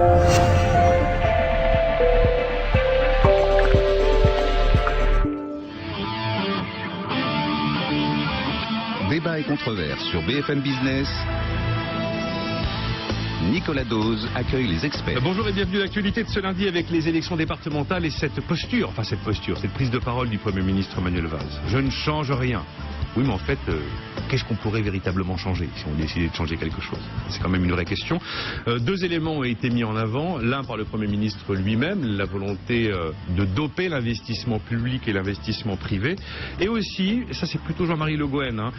Débat et controverse sur BFM Business. Nicolas Dose accueille les experts. Bonjour et bienvenue à l'actualité de ce lundi avec les élections départementales et cette prise de parole du Premier ministre Manuel Valls. Je ne change rien. Oui, mais en fait, qu'est-ce qu'on pourrait véritablement changer si on décidait de changer quelque chose? C'est quand même une vraie question. Deux éléments ont été mis en avant. L'un par le Premier ministre lui-même, la volonté de doper l'investissement public et l'investissement privé. Et aussi, ça c'est plutôt Jean-Marie Le Guen,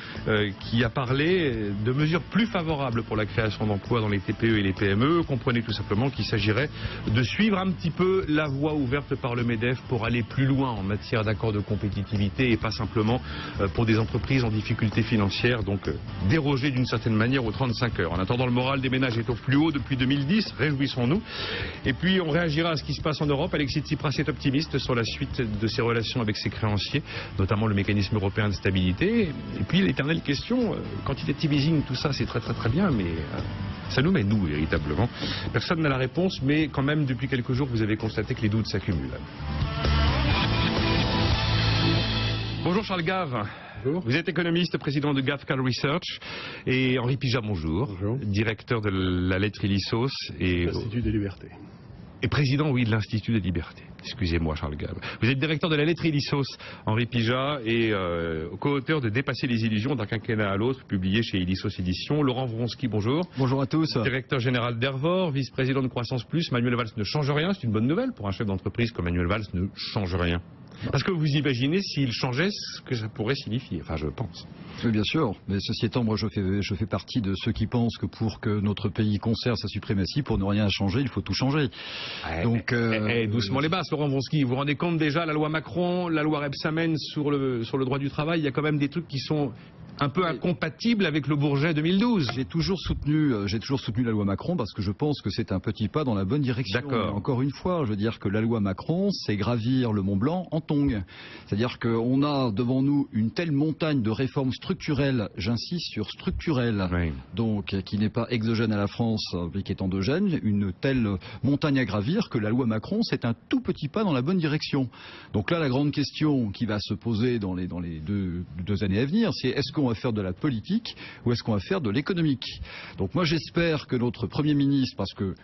qui a parlé de mesures plus favorables pour la création d'emplois dans les TPE et les PME. Comprenez tout simplement qu'il s'agirait de suivre un petit peu la voie ouverte par le MEDEF pour aller plus loin en matière d'accords de compétitivité et pas simplement pour des entreprises en difficulté financière, donc déroger d'une certaine manière aux 35 heures. En attendant, le moral des ménages est au plus haut depuis 2010, réjouissons-nous. Et puis on réagira à ce qui se passe en Europe. Alexis Tsipras est optimiste sur la suite de ses relations avec ses créanciers, notamment le mécanisme européen de stabilité. Et puis l'éternelle question, quantitative easing, tout ça c'est très bien, mais ça nous mène où véritablement? Personne n'a la réponse, mais quand même depuis quelques jours vous avez constaté que les doutes s'accumulent. Bonjour Charles Gave. Bonjour. Vous êtes économiste, président de GAFCAL Research, et Henri Pijat, bonjour. Bonjour. Directeur de la lettre Ilisos et l'Institut des Libertés. Et président, oui, de l'Institut des Libertés. Excusez-moi, Charles Gave. Vous êtes directeur de la lettre Ilisos, Henri Pijat, et co-auteur de Dépasser les illusions d'un quinquennat à l'autre, publié chez Ilisos Éditions. Laurent Vronsky, bonjour. Bonjour à tous. Directeur général d'Ervor, vice-président de Croissance Plus. Manuel Valls ne change rien, c'est une bonne nouvelle pour un chef d'entreprise comme Manuel Valls ne change rien. Parce que vous imaginez s'il changeait ce que ça pourrait signifier, enfin je pense. Oui, bien sûr, mais ceci étant, moi je fais partie de ceux qui pensent que pour que notre pays conserve sa suprématie, pour ne rien changer, il faut tout changer. Donc, doucement les basses, Laurent Vronsky, vous vous rendez compte déjà, la loi Macron, la loi Rebsamen sur le droit du travail, il y a quand même des trucs qui sont un peu incompatible avec le Bourget 2012. J'ai toujours soutenu la loi Macron parce que je pense que c'est un petit pas dans la bonne direction. D'accord. Encore une fois, je veux dire que la loi Macron, c'est gravir le Mont Blanc en tongs. C'est-à-dire qu'on a devant nous une telle montagne de réformes structurelles, j'insiste sur structurelles, oui. Donc qui n'est pas exogène à la France, mais qui est endogène, une telle montagne à gravir que la loi Macron, c'est un tout petit pas dans la bonne direction. Donc là, la grande question qui va se poser dans les deux années à venir, c'est est-ce qu'on va faire de la politique ou est-ce qu'on va faire de l'économique? Donc moi j'espère que notre Premier ministre, parce que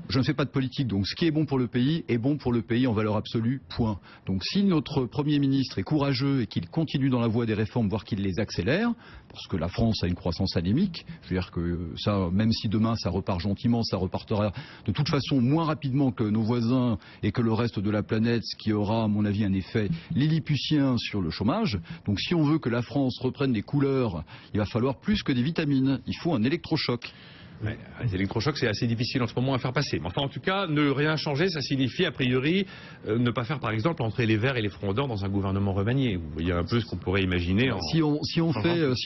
je ne fais pas de politique, donc ce qui est bon pour le pays est bon pour le pays en valeur absolue, point. Donc si notre Premier ministre est courageux et qu'il continue dans la voie des réformes, voire qu'il les accélère, parce que la France a une croissance anémique, je veux dire que ça, même si demain ça repart gentiment, ça repartira de toute façon moins rapidement que nos voisins et que le reste de la planète, ce qui aura à mon avis un effet lilliputien sur le chômage. Donc si on veut que la France reprenne des couleurs, il va falloir plus que des vitamines, il faut un électrochoc. Ouais, les électrochocs, c'est assez difficile en ce moment à faire passer. Mais enfin, en tout cas, ne rien changer, ça signifie, a priori, ne pas faire, par exemple, entrer les Verts et les Frondeurs dans un gouvernement remanié. Vous voyez un peu ce qu'on pourrait imaginer. Si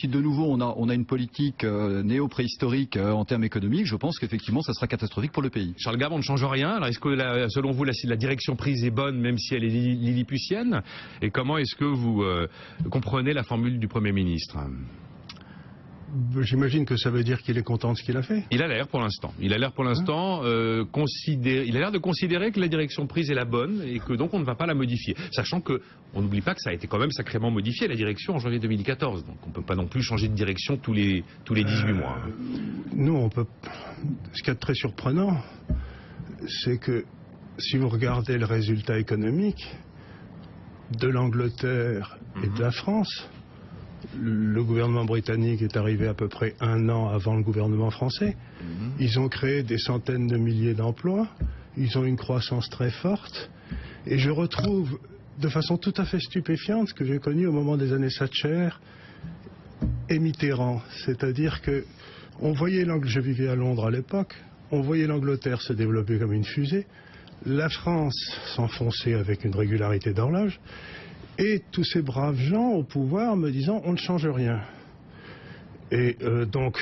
de nouveau on a une politique néo-préhistorique en termes économiques, je pense qu'effectivement, ça sera catastrophique pour le pays. Charles Gave, on ne change rien. Alors, est-ce que, selon vous, la direction prise est bonne, même si elle est lilliputienne? Et comment est-ce que vous comprenez la formule du Premier ministre? J'imagine que ça veut dire qu'il est content de ce qu'il a fait. Il a l'air pour l'instant. Il a l'air de considérer que la direction prise est la bonne et que donc on ne va pas la modifier. Sachant que on n'oublie pas que ça a été quand même sacrément modifié la direction en janvier 2014. Donc on ne peut pas non plus changer de direction tous les 18 mois. Nous, on peut. Ce qui est très surprenant, c'est que si vous regardez le résultat économique de l'Angleterre et de la France, le gouvernement britannique est arrivé à peu près 1 an avant le gouvernement français. Ils ont créé des centaines de milliers d'emplois. Ils ont une croissance très forte. Et je retrouve de façon tout à fait stupéfiante ce que j'ai connu au moment des années Thatcher et Mitterrand. C'est-à-dire que je vivais à Londres à l'époque, on voyait l'Angleterre se développer comme une fusée, la France s'enfoncer avec une régularité d'horloge, et tous ces braves gens au pouvoir me disant on ne change rien. Et donc,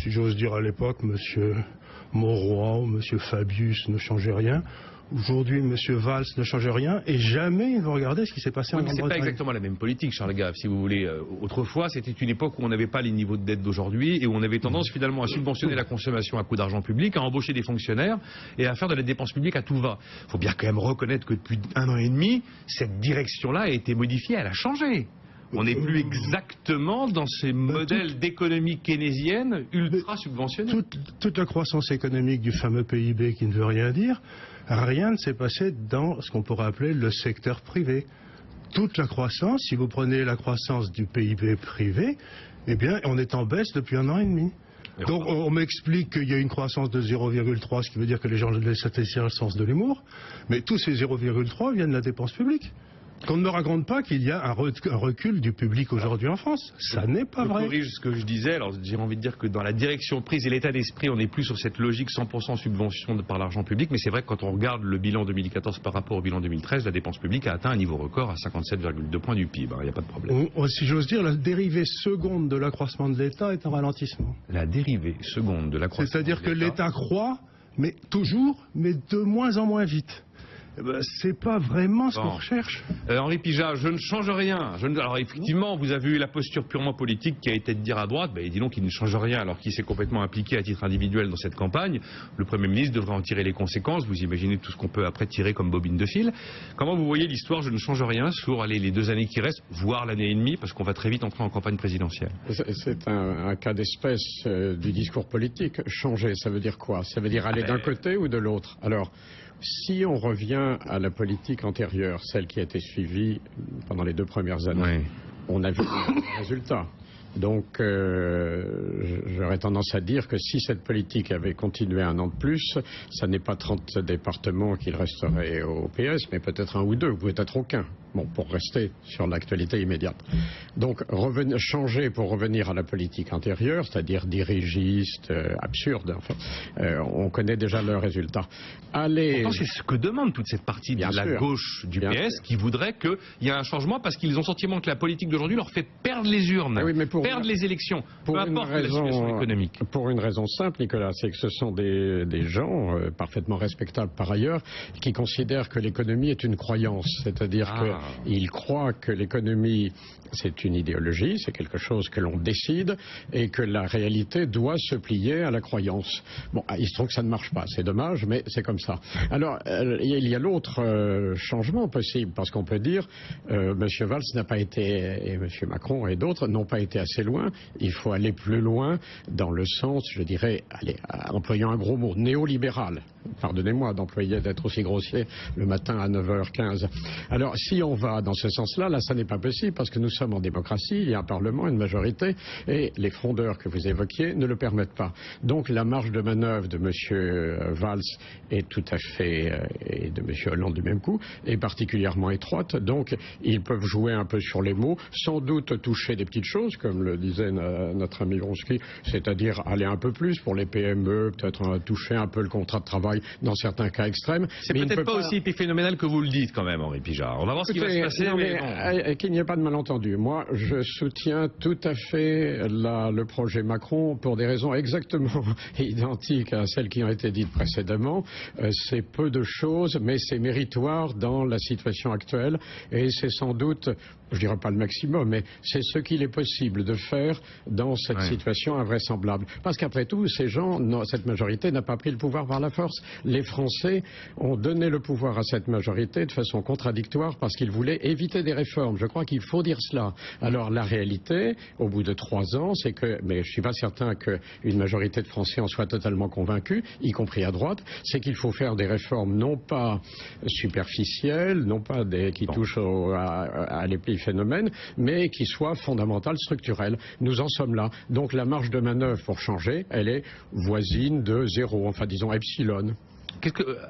si j'ose dire à l'époque, monsieur Mauroy ou M. Fabius ne changeaient rien. Aujourd'hui, M. Valls ne change rien et jamais il va regarder ce qui s'est passé en Grande-Bretagne. C'est pas exactement la même politique, Charles Gave, si vous voulez. Autrefois, c'était une époque où on n'avait pas les niveaux de dette d'aujourd'hui et où on avait tendance finalement à subventionner la consommation à coup d'argent public, à embaucher des fonctionnaires et à faire de la dépense publique à tout va. Il faut bien quand même reconnaître que depuis 1 an et demi, cette direction-là a été modifiée, elle a changé. On n'est plus exactement dans ces modèles d'économie keynésienne ultra subventionnés. Toute la croissance économique du fameux PIB qui ne veut rien dire, rien ne s'est passé dans ce qu'on pourrait appeler le secteur privé. Toute la croissance, si vous prenez la croissance du PIB privé, eh bien, on est en baisse depuis 1 an et demi. Donc on m'explique qu'il y a une croissance de 0,3, ce qui veut dire que les gens laissent le sens de l'humour, mais tous ces 0,3 viennent de la dépense publique. Qu'on ne me raconte pas qu'il y a un recul du public aujourd'hui en France. Ça n'est pas vrai. Je corrige ce que je disais. Alors j'ai envie de dire que dans la direction prise et l'état d'esprit, on n'est plus sur cette logique 100% subvention par l'argent public. Mais c'est vrai que quand on regarde le bilan 2014 par rapport au bilan 2013, la dépense publique a atteint un niveau record à 57,2 points du PIB. Il n'y a pas de problème. Si j'ose dire, la dérivée seconde de l'accroissement de l'État est en ralentissement. La dérivée seconde de l'accroissement de l'État. C'est-à-dire que l'État croît, mais toujours, mais de moins en moins vite. C'est pas vraiment ce qu'on recherche. Henri Pijat, je ne change rien. Alors effectivement, vous avez eu la posture purement politique qui a été de dire à droite, dis donc il ne change rien alors qu'il s'est complètement impliqué à titre individuel dans cette campagne. Le Premier ministre devrait en tirer les conséquences. Vous imaginez tout ce qu'on peut après tirer comme bobine de fil. Comment vous voyez l'histoire je ne change rien sur les 2 années qui restent, voire l'année et demie, parce qu'on va très vite entrer en campagne présidentielle? C'est un cas d'espèce du discours politique. Changer, ça veut dire quoi? Ça veut dire aller d'un côté ou de l'autre? Alors, si on revient à la politique antérieure, celle qui a été suivie pendant les 2 premières années, on a vu les résultats. Donc, j'aurais tendance à dire que si cette politique avait continué 1 an de plus, ça n'est pas 30 départements qu'il resterait au PS, mais peut-être 1 ou 2, ou peut-être aucun. Bon, pour rester sur l'actualité immédiate. Donc, changer pour revenir à la politique antérieure, c'est-à-dire dirigiste, absurde, en fait. On connaît déjà le résultat. Pourtant, c'est ce que demande toute cette partie de la gauche du PS qui voudrait qu'il y ait un changement parce qu'ils ont le sentiment que la politique d'aujourd'hui leur fait perdre les urnes, perdre les élections, peu importe la situation économique. Pour une raison simple, Nicolas, c'est que ce sont des gens parfaitement respectables par ailleurs qui considèrent que l'économie est une croyance, c'est-à-dire qu'ils croient que l'économie c'est une idéologie, c'est quelque chose que l'on décide et que la réalité doit se plier à la croyance. Bon, il se trouve que ça ne marche pas, c'est dommage, mais c'est comme ça. Alors, il y a l'autre changement possible, parce qu'on peut dire M. Valls n'a pas été, et M. Macron et d'autres n'ont pas été assez loin, il faut aller plus loin dans le sens, je dirais, employant un gros mot, néolibéral. Pardonnez-moi d'être aussi grossier le matin à 9h15. Alors, si on va dans ce sens-là, là, ça n'est pas possible, parce que nous sommes en démocratie, il y a un Parlement, une majorité, et les frondeurs que vous évoquiez ne le permettent pas. Donc, la marge de manœuvre de M. Valls est tout à fait, et de M. Hollande du même coup, est particulièrement étroite. Donc, ils peuvent jouer un peu sur les mots, sans doute toucher des petites choses, comme le disait notre ami Vronsky, c'est-à-dire aller un peu plus pour les PME, peut-être toucher un peu le contrat de travail dans certains cas extrêmes. C'est peut-être pas aussi épiphénoménal que vous le dites quand même, Henri Pijat. On va voir ce qui va se passer. Mais qu'il n'y ait pas de malentendu. Moi, je soutiens tout à fait le projet Macron pour des raisons exactement identiques à celles qui ont été dites précédemment. C'est peu de choses, mais c'est méritoire dans la situation actuelle et c'est sans doute, je dirais pas le maximum, mais c'est ce qu'il est possible de faire dans cette situation invraisemblable. Parce qu'après tout, ces gens, cette majorité n'a pas pris le pouvoir par la force. Les Français ont donné le pouvoir à cette majorité de façon contradictoire parce qu'ils voulaient éviter des réformes. Je crois qu'il faut dire cela. Alors la réalité, au bout de 3 ans, c'est que, mais je ne suis pas certain qu'une majorité de Français en soit totalement convaincue, y compris à droite, c'est qu'il faut faire des réformes non pas superficielles, non pas qui touchent à l'épiphénomène, mais qui soient fondamentales, structurelles. Nous en sommes là. Donc la marge de manœuvre pour changer, elle est voisine de 0, enfin disons epsilon.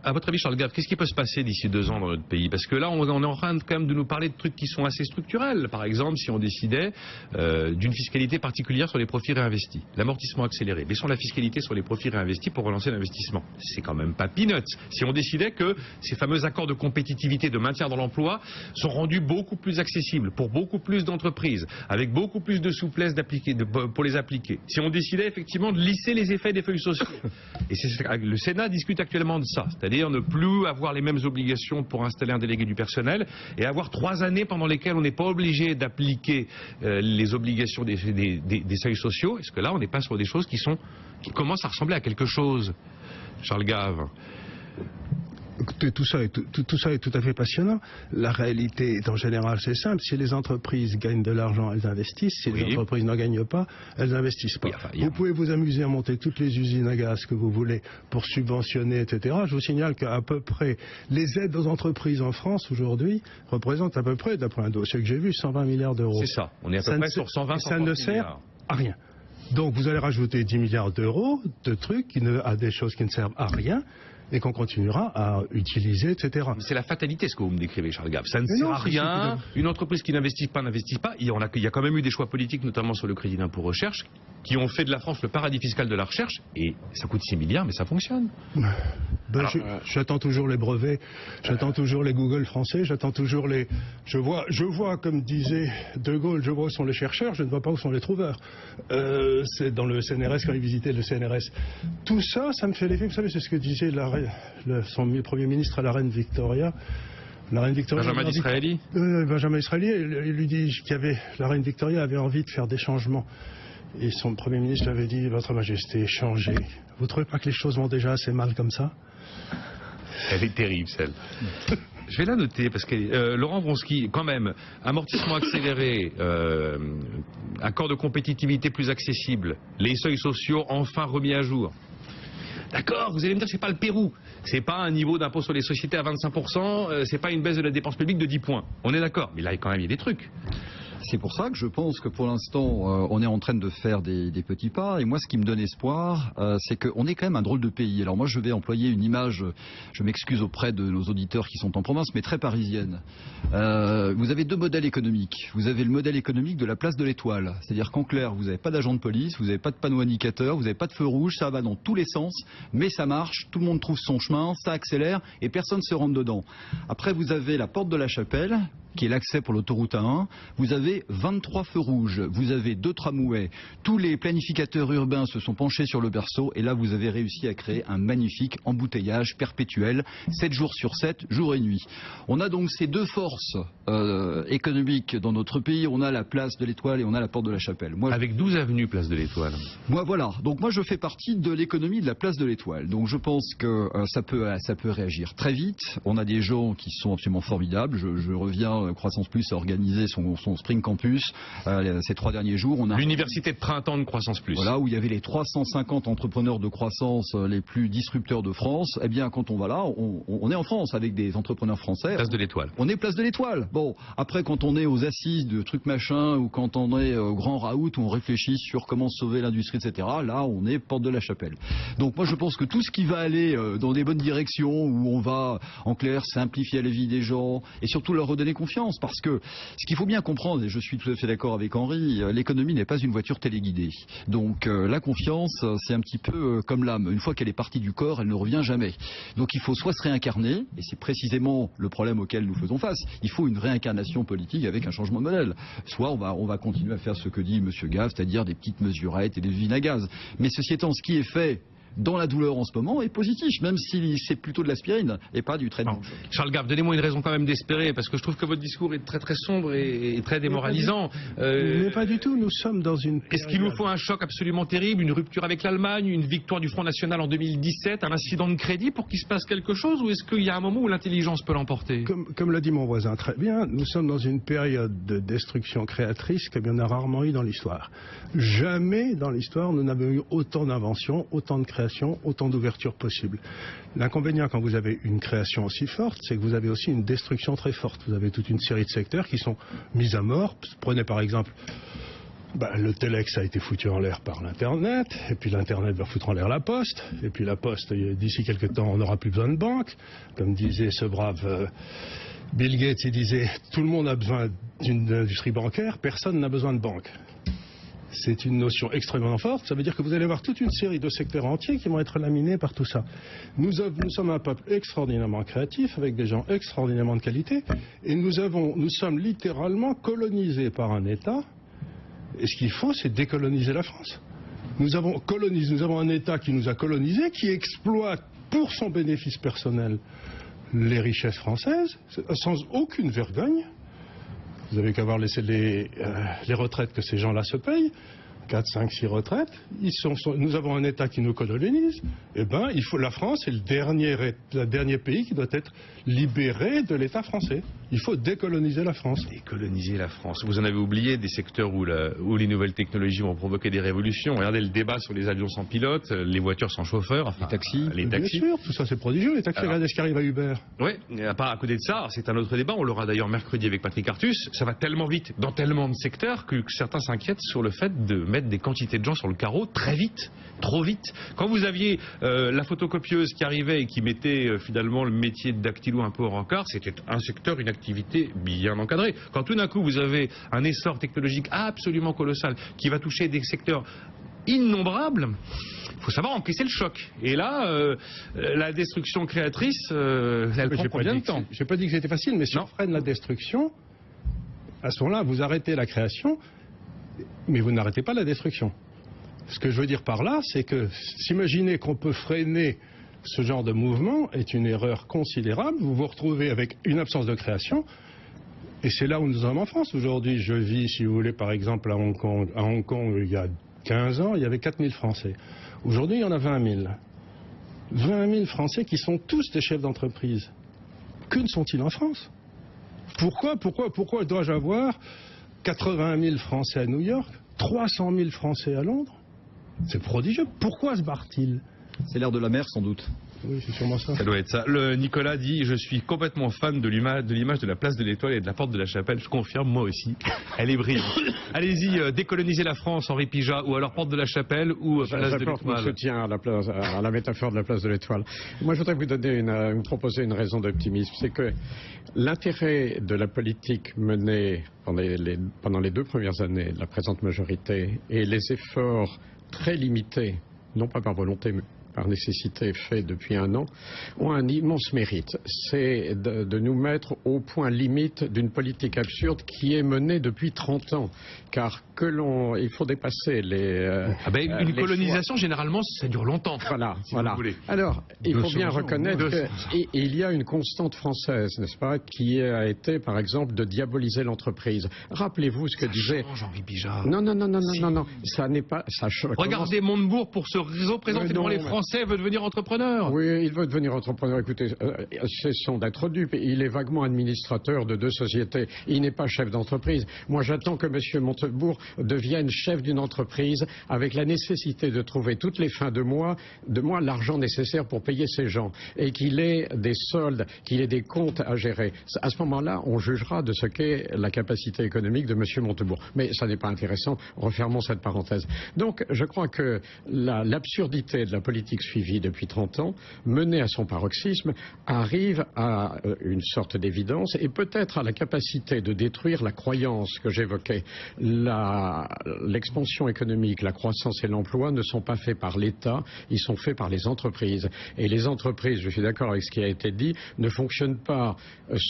À votre avis, Charles Gave, qu'est-ce qui peut se passer d'ici 2 ans dans notre pays? Parce que là, on est en train quand même de nous parler de trucs qui sont assez structurels. Par exemple, si on décidait d'une fiscalité particulière sur les profits réinvestis, l'amortissement accéléré, baissons la fiscalité sur les profits réinvestis pour relancer l'investissement. C'est quand même pas peanuts. Si on décidait que ces fameux accords de compétitivité, de maintien dans l'emploi, sont rendus beaucoup plus accessibles pour beaucoup plus d'entreprises, avec beaucoup plus de souplesse pour les appliquer. Si on décidait effectivement de lisser les effets des feuilles sociaux. Et le Sénat discute actuellement de ça, c'est-à-dire ne plus avoir les mêmes obligations pour installer un délégué du personnel et avoir 3 années pendant lesquelles on n'est pas obligé d'appliquer les obligations des seuils sociaux. Est-ce que là, on n'est pas sur des choses qui commencent à ressembler à quelque chose, Charles Gave? Écoutez, tout ça est tout à fait passionnant. La réalité est en général c'est simple. Si les entreprises gagnent de l'argent, elles investissent. Si les entreprises n'en gagnent pas, elles n'investissent pas. Vous pouvez vous amuser à monter toutes les usines à gaz que vous voulez pour subventionner, etc. Je vous signale qu'à peu près les aides aux entreprises en France aujourd'hui représentent à peu près, d'après un dossier que j'ai vu, 120 milliards d'euros. C'est ça. On est à peu près sur 120 ça ne sert à rien. Donc vous allez rajouter 10 milliards d'euros de trucs à des choses qui ne servent à rien et qu'on continuera à utiliser, etc. C'est la fatalité ce que vous me décrivez, Charles Gave. Ça ne sert à rien. Une entreprise qui n'investit pas, n'investit pas. Il y a quand même eu des choix politiques, notamment sur le crédit d'impôt recherche, qui ont fait de la France le paradis fiscal de la recherche. Et ça coûte 6 milliards, mais ça fonctionne. J'attends toujours les brevets, j'attends toujours les Google français, j'attends toujours les... Je vois, comme disait De Gaulle, je vois où sont les chercheurs, je ne vois pas où sont les trouveurs. C'est dans le CNRS, quand il visitait le CNRS. Tout ça, ça me fait l'effet, vous savez, c'est ce que disait son Premier ministre à la reine Victoria. Benjamin Disraeli. Benjamin Disraeli, il lui dit la reine Victoria avait envie de faire des changements. Et son Premier ministre avait dit, Votre Majesté, changez. Vous ne trouvez pas que les choses vont déjà assez mal comme ça? Elle est terrible, celle. Je vais la noter, parce que Laurent Wronski, quand même, amortissement accéléré, accord de compétitivité plus accessible, les seuils sociaux enfin remis à jour. D'accord, vous allez me dire que c'est pas le Pérou, c'est pas un niveau d'impôt sur les sociétés à 25%, c'est pas une baisse de la dépense publique de 10 points. On est d'accord, mais là quand même il y a des trucs. C'est pour ça que je pense que pour l'instant, on est en train de faire des petits pas. Et moi, ce qui me donne espoir, c'est qu'on est quand même un drôle de pays. Alors moi, je vais employer une image, je m'excuse auprès de nos auditeurs qui sont en province, mais très parisienne. Vous avez 2 modèles économiques. Vous avez le modèle économique de la place de l'Étoile. C'est-à-dire qu'en clair, vous n'avez pas d'agent de police, vous n'avez pas de panneau indicateur, vous n'avez pas de feu rouge, ça va dans tous les sens, mais ça marche, tout le monde trouve son chemin, ça accélère et personne ne se rentre dedans. Après, vous avez la porte de la Chapelle, qui est l'accès pour l'autoroute A1, vous avez 23 feux rouges, vous avez 2 tramways, tous les planificateurs urbains se sont penchés sur le berceau et là vous avez réussi à créer un magnifique embouteillage perpétuel, 7 jours sur 7, jour et nuit. On a donc ces 2 forces économiques dans notre pays, on a la place de l'Étoile et on a la porte de la Chapelle. Avec 12 avenues place de l'Étoile. Voilà, donc moi je fais partie de l'économie de la place de l'Étoile, donc je pense que ça peut réagir très vite, on a des gens qui sont absolument formidables, je reviens Croissance Plus a organisé son Spring Campus ces 3 derniers jours. L'université de printemps de Croissance Plus. Voilà, où il y avait les 350 entrepreneurs de croissance les plus disrupteurs de France. Eh bien, quand on va là, on est en France avec des entrepreneurs français. Place de l'Étoile. On est place de l'Étoile. Bon, après, quand on est aux assises de trucs machin, ou quand on est au Grand Raout, où on réfléchit sur comment sauver l'industrie, etc., là, on est porte de la Chapelle. Donc moi, je pense que tout ce qui va aller dans des bonnes directions, où on va, en clair, simplifier la vie des gens, et surtout leur redonner confiance, parce que ce qu'il faut bien comprendre, et je suis tout à fait d'accord avec Henri, l'économie n'est pas une voiture téléguidée. Donc la confiance, c'est un petit peu comme l'âme. Une fois qu'elle est partie du corps, elle ne revient jamais. Donc il faut soit se réincarner, et c'est précisément le problème auquel nous faisons face, il faut une réincarnation politique avec un changement de modèle. Soit on va continuer à faire ce que dit M. Gave, c'est-à-dire des petites mesurettes et des usines à gaz. Mais ceci étant, ce qui est fait dans la douleur en ce moment est positif, même si c'est plutôt de l'aspirine et pas du traitement. Charles Gave, donnez-moi une raison quand même d'espérer, parce que je trouve que votre discours est très très sombre et très démoralisant. Mais pas du tout, nous sommes dans une période... Est-ce qu'il nous faut un choc absolument terrible, une rupture avec l'Allemagne, une victoire du Front National en 2017, un incident de crédit pour qu'il se passe quelque chose, ou est-ce qu'il y a un moment où l'intelligence peut l'emporter? Comme l'a dit mon voisin très bien, nous sommes dans une période de destruction créatrice comme il y en a rarement eu dans l'histoire. Jamais dans l'histoire nous n'avons eu autant d'inventions, autant de créations, autant d'ouvertures possibles. L'inconvénient quand vous avez une création aussi forte, c'est que vous avez aussi une destruction très forte. Vous avez toute une série de secteurs qui sont mis à mort. Prenez par exemple Le Telex a été foutu en l'air par l'Internet, et puis l'Internet va foutre en l'air la Poste, et puis la Poste, d'ici quelques temps, on n'aura plus besoin de banque. Comme disait ce brave Bill Gates, il disait « Tout le monde a besoin d'une industrie bancaire, personne n'a besoin de banque ». C'est une notion extrêmement forte, ça veut dire que vous allez avoir toute une série de secteurs entiers qui vont être laminés par tout ça. Nous sommes un peuple extraordinairement créatif, avec des gens extraordinairement de qualité, et nous sommes littéralement colonisés par un État. Et ce qu'il faut, c'est décoloniser la France. Nous avons un État qui nous a colonisés, qui exploite pour son bénéfice personnel les richesses françaises, sans aucune vergogne. Vous avez qu'à voir les retraites que ces gens-là se payent. 4, 5, 6 retraites. Nous avons un État qui nous colonise. La France est le dernier pays qui doit être libéré de l'État français. Il faut décoloniser la France. Décoloniser la France. Vous en avez oublié des secteurs où les nouvelles technologies vont provoquer des révolutions. Regardez le débat sur les avions sans pilote, les voitures sans chauffeur, les taxis. Bien sûr, tout ça c'est prodigieux. Les taxis, regardez ce qui arrive à Uber. Oui, à côté de ça, c'est un autre débat. On l'aura d'ailleurs mercredi avec Patrick Artus. Ça va tellement vite dans tellement de secteurs que certains s'inquiètent sur le fait de mettre des quantités de gens sur le carreau très vite, trop vite. Quand vous aviez la photocopieuse qui arrivait et qui mettait finalement le métier de dactylo un peu en rencard, c'était un secteur, une activité bien encadrée. Quand tout d'un coup vous avez un essor technologique absolument colossal qui va toucher des secteurs innombrables, il faut savoir encaisser le choc. Et là, la destruction créatrice, elle prend combien de temps? Je n'ai pas dit que c'était facile, mais si on freine la destruction, à ce moment-là, vous arrêtez la création, mais vous n'arrêtez pas la destruction. Ce que je veux dire par là, c'est que s'imaginer qu'on peut freiner ce genre de mouvement est une erreur considérable. Vous vous retrouvez avec une absence de création, et c'est là où nous sommes en France. Aujourd'hui, je vis, si vous voulez, par exemple, à Hong Kong. À Hong Kong, il y a 15 ans, il y avait 4000 Français. Aujourd'hui, il y en a 20 000. 20 000 Français qui sont tous des chefs d'entreprise. Que ne sont-ils en France? Pourquoi dois-je avoir 80 000 Français à New York, 300 000 Français à Londres? C'est prodigieux. Pourquoi se barrent-ils? C'est l'air de la mer, sans doute. Oui, c'est sûrement ça. Ça doit être ça. Nicolas dit « Je suis complètement fan de l'image de la place de l'Étoile et de la porte de la Chapelle. » Je confirme, moi aussi. Elle est brillante. Allez-y, décoloniser la France, Henri Pijat, ou alors porte de la Chapelle, ou place de l'Étoile. Je soutiens à la métaphore de la place de l'Étoile. Moi, je voudrais vous proposer une raison d'optimisme. C'est que l'intérêt de la politique menée pendant les 2 premières années de la présente majorité et les efforts très limités, non pas par volonté, mais par nécessité fait depuis 1 an, ont un immense mérite. C'est de nous mettre au point limite d'une politique absurde qui est menée depuis 30 ans. Car il faut dépasser une colonisation, généralement, ça dure longtemps. Voilà, si voilà. Vous voulez. Alors, il faut bien reconnaître qu'il y a une constante française, n'est-ce pas, qui a été, par exemple, de diaboliser l'entreprise. Rappelez-vous ce que disait... Henri Pijat. Non, ça n'est pas... Regardez Montebourg pour se représenter devant les Français, veut devenir entrepreneur. Oui, il veut devenir entrepreneur. Écoutez, cessons d'être dupes. Il est vaguement administrateur de 2 sociétés. Il n'est pas chef d'entreprise. Moi, j'attends que M. Montebourg devienne chef d'une entreprise avec la nécessité de trouver toutes les fins de mois l'argent nécessaire pour payer ses gens et qu'il ait des soldes, qu'il ait des comptes à gérer. À ce moment-là, on jugera de ce qu'est la capacité économique de M. Montebourg. Mais ça n'est pas intéressant. Refermons cette parenthèse. Donc, je crois que l'absurdité de la politique suivie depuis 30 ans, menée à son paroxysme, arrive à une sorte d'évidence et peut-être à la capacité de détruire la croyance que j'évoquais. L'expansion économique, la croissance et l'emploi ne sont pas faits par l'État, ils sont faits par les entreprises. Et les entreprises, je suis d'accord avec ce qui a été dit, ne fonctionnent pas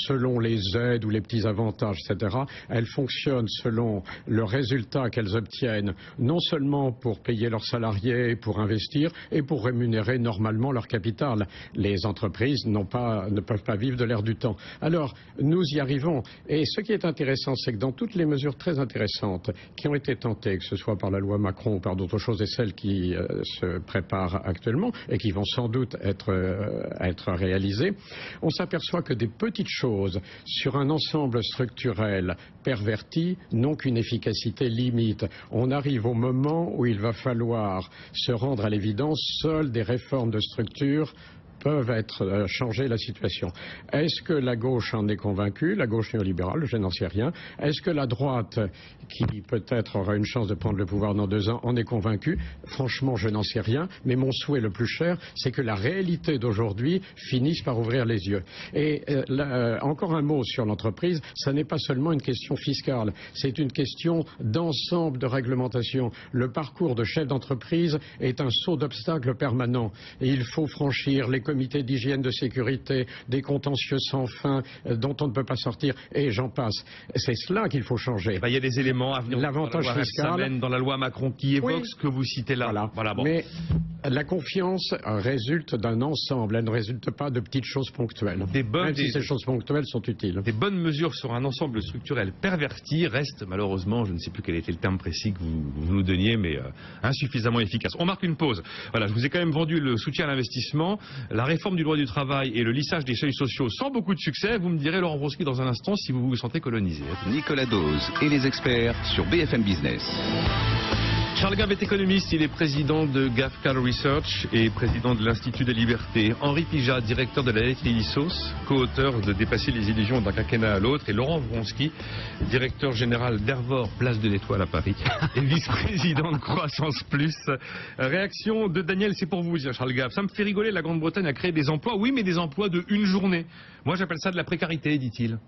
selon les aides ou les petits avantages, etc. Elles fonctionnent selon le résultat qu'elles obtiennent, non seulement pour payer leurs salariés, pour investir et pour rémunérer normalement leur capital. Les entreprises ne peuvent pas vivre de l'air du temps. Alors, nous y arrivons. Et ce qui est intéressant, c'est que dans toutes les mesures très intéressantes qui ont été tentées, que ce soit par la loi Macron ou par d'autres choses, et celles qui se préparent actuellement et qui vont sans doute être réalisées, on s'aperçoit que des petites choses sur un ensemble structurel perverti n'ont qu'une efficacité limite. On arrive au moment où il va falloir se rendre à l'évidence, seules des réformes de structure peuvent changer la situation. Est-ce que la gauche en est convaincue, la gauche néolibérale, je n'en sais rien. Est-ce que la droite, qui peut-être aura une chance de prendre le pouvoir dans 2 ans, en est convaincue? Franchement, je n'en sais rien, mais mon souhait le plus cher, c'est que la réalité d'aujourd'hui finisse par ouvrir les yeux. Et encore un mot sur l'entreprise, ça n'est pas seulement une question fiscale, c'est une question d'ensemble de réglementation. Le parcours de chef d'entreprise est un saut d'obstacles permanent. Et il faut franchir les comités d'hygiène, de sécurité, des contentieux sans fin dont on ne peut pas sortir, et j'en passe. C'est cela qu'il faut changer. Il y a des éléments à venir L'avantage fiscal dans la loi Macron qui évoque ce que vous citez là. Voilà, bon. Mais la confiance résulte d'un ensemble, elle ne résulte pas de petites choses ponctuelles. Même si ces choses ponctuelles sont utiles. Des bonnes mesures sur un ensemble structurel perverti restent malheureusement, je ne sais plus quel était le terme précis que vous nous donniez, mais insuffisamment efficaces. On marque une pause. Voilà, je vous ai quand même vendu le soutien à l'investissement, la réforme du droit du travail et le lissage des seuils sociaux sans beaucoup de succès. Vous me direz, Laurent Wronski, dans un instant, si vous vous sentez colonisé. Nicolas Dose et les experts sur BFM Business. Charles Gave est économiste, il est président de GAFCAL Research et président de l'Institut des Libertés. Henri Pijat, directeur de la lettre Ilisos, co-auteur de Dépasser les illusions d'un quinquennat à l'autre, et Laurent Wronski, directeur général d'Hervor, place de l'Étoile à Paris, et vice-président de Croissance Plus. Réaction de Daniel, c'est pour vous, Charles Gave. Ça me fait rigoler, la Grande-Bretagne a créé des emplois, oui, mais des emplois de une journée. Moi, j'appelle ça de la précarité, dit-il.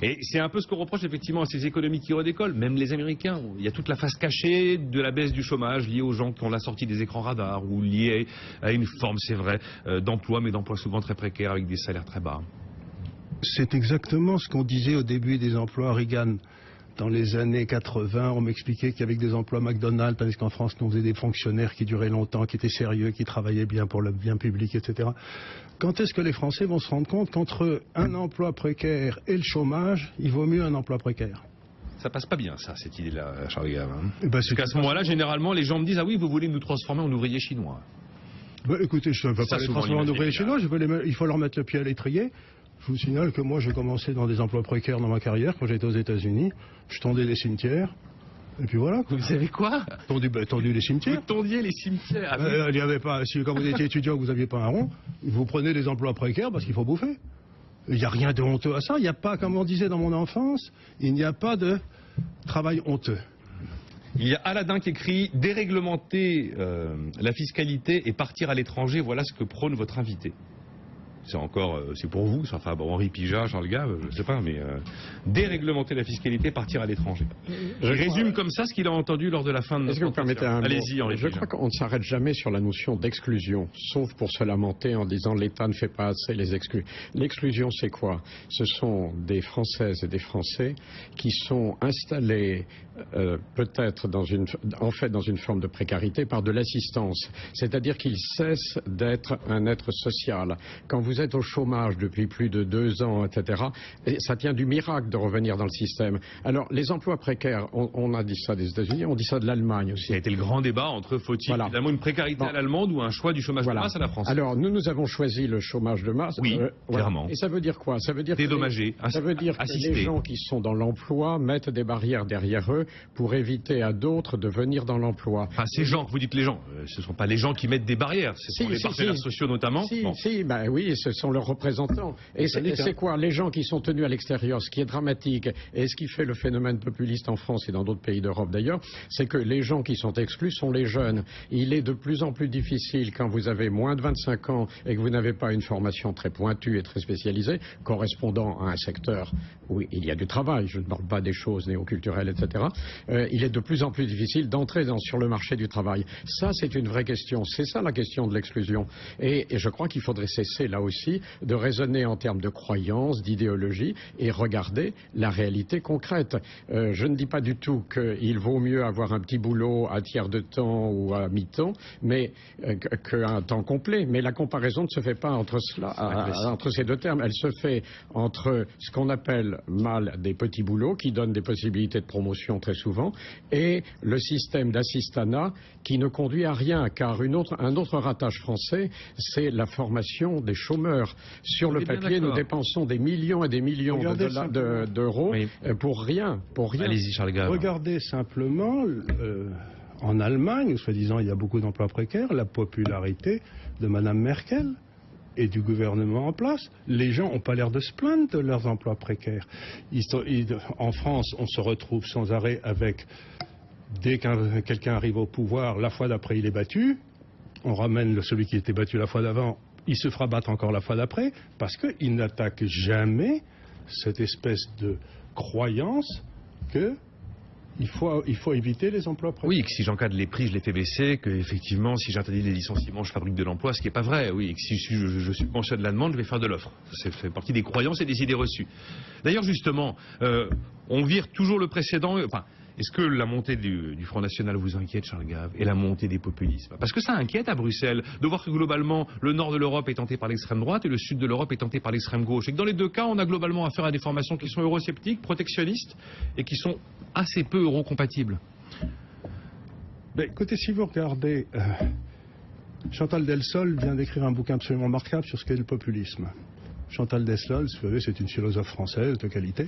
Et c'est un peu ce qu'on reproche effectivement à ces économies qui redécollent, même les Américains. Il y a toute la face cachée de la baisse du chômage liée aux gens qui ont la sortie des écrans radars ou liée à une forme, c'est vrai, d'emploi, mais d'emploi souvent très précaires avec des salaires très bas. C'est exactement ce qu'on disait au début des emplois Reagan. Dans les années 80, on m'expliquait qu'il y avait des emplois McDonald's, tandis qu'en France, on faisait des fonctionnaires qui duraient longtemps, qui étaient sérieux, qui travaillaient bien pour le bien public, etc. Quand est-ce que les Français vont se rendre compte qu'entre un emploi précaire et le chômage, il vaut mieux un emploi précaire? Ça passe pas bien, ça, cette idée-là, Charles Gave. Hein. Parce qu'à ce moment-là, généralement, les gens me disent « Ah oui, vous voulez nous transformer en ouvriers chinois ». Écoutez, je ne veux pas les transformer en ouvriers chinois, il faut leur mettre le pied à l'étrier. Je vous signale que moi, j'ai commencé dans des emplois précaires dans ma carrière quand j'étais aux États-Unis. Je tondais des cimetières. Et puis voilà. Vous savez quoi? Tendu les cimetières. Vous tondiez les cimetières. Il n'y avait pas, quand vous étiez étudiant, vous n'aviez pas un rond, vous prenez des emplois précaires parce qu'il faut bouffer. Il n'y a rien de honteux à ça. Il n'y a pas, comme on disait dans mon enfance, il n'y a pas de travail honteux. Il y a Aladdin qui écrit « Déréglementer la fiscalité et partir à l'étranger, voilà ce que prône votre invité ». C'est pour vous, enfin bon, Henri Pijat, Charles Gave, je ne sais pas, mais déréglementer la fiscalité, partir à l'étranger. Je résume comme ça ce qu'il a entendu lors de la fin de notre entretien. Allez-y, Henri Pijat. Je crois qu'on ne s'arrête jamais sur la notion d'exclusion, sauf pour se lamenter en disant l'État ne fait pas assez, les exclut. L'exclusion, c'est quoi? Ce sont des Françaises et des Français qui sont installés peut-être dans une forme de précarité par de l'assistance, c'est-à-dire qu'ils cessent d'être un être social. Quand vous êtes au chômage depuis plus de 2 ans, etc., ça tient du miracle de revenir dans le système. Alors, les emplois précaires, on a dit ça des États-Unis, on dit ça de l'Allemagne aussi. Ça a été le grand débat entre faut-il finalement une précarité à l'allemande ou un choix du chômage de masse à la française. Alors, nous avons choisi le chômage de masse. Oui, clairement. Et ça veut dire quoi? Ça veut dire dédommager, ça veut dire que les gens qui sont dans l'emploi mettent des barrières derrière eux pour éviter à d'autres de venir dans l'emploi. Enfin, ces gens, que vous dites les gens, ce ne sont pas les gens qui mettent des barrières, ce sont les partenaires sociaux notamment. Oui, ce sont leurs représentants. Et c'est quoi? Les gens qui sont tenus à l'extérieur, ce qui est dramatique, et ce qui fait le phénomène populiste en France et dans d'autres pays d'Europe d'ailleurs, c'est que les gens qui sont exclus sont les jeunes. Il est de plus en plus difficile quand vous avez moins de 25 ans et que vous n'avez pas une formation très pointue et très spécialisée, correspondant à un secteur où il y a du travail, je ne parle pas des choses néoculturelles, etc. Il est de plus en plus difficile d'entrer sur le marché du travail. Ça, c'est une vraie question. C'est ça la question de l'exclusion. Et je crois qu'il faudrait cesser là aussi de raisonner en termes de croyances, d'idéologie et regarder la réalité concrète. Je ne dis pas du tout qu'il vaut mieux avoir un petit boulot à tiers de temps ou à mi-temps, mais qu'un temps complet. Mais la comparaison ne se fait pas entre ces deux termes. Elle se fait entre ce qu'on appelle mal des petits boulots qui donnent des possibilités de promotion très souvent et le système d'assistanat qui ne conduit à rien, car un autre rattache français, c'est la formation des chômeurs. Sur le papier, nous dépensons des millions et des millions d'euros pour rien. Allez-y, Charles Gave. Regardez simplement, en Allemagne, où soi-disant il y a beaucoup d'emplois précaires, la popularité de Madame Merkel. et du gouvernement en place. Les gens n'ont pas l'air de se plaindre de leurs emplois précaires. En France, on se retrouve sans arrêt avec, dès qu'un quelqu'un arrive au pouvoir, la fois d'après il est battu, on ramène celui qui était battu la fois d'avant, il se fera battre encore la fois d'après, parce qu'il n'attaque jamais cette espèce de croyance que il faut éviter les emplois précaires. Oui, que si j'encadre les prix, je les fais baisser, que effectivement, si j'interdis les licenciements, je fabrique de l'emploi, ce qui n'est pas vrai. Oui, et que si je subventionne la demande, je vais faire de l'offre. Ça fait partie des croyances et des idées reçues. D'ailleurs, justement, on vire toujours le précédent. Enfin, est-ce que la montée du Front National vous inquiète, Charles Gave, et la montée des populismes? Parce que ça inquiète à Bruxelles de voir que globalement, le nord de l'Europe est tenté par l'extrême droite et le sud de l'Europe est tenté par l'extrême gauche. Et que dans les deux cas, on a globalement affaire à des formations qui sont eurosceptiques, protectionnistes et qui sont assez peu eurocompatibles. Ben, écoutez, si vous regardez, Chantal Delsol vient d'écrire un bouquin absolument remarquable sur ce qu'est le populisme. Chantal Delsol, vous savez, c'est une philosophe française de qualité.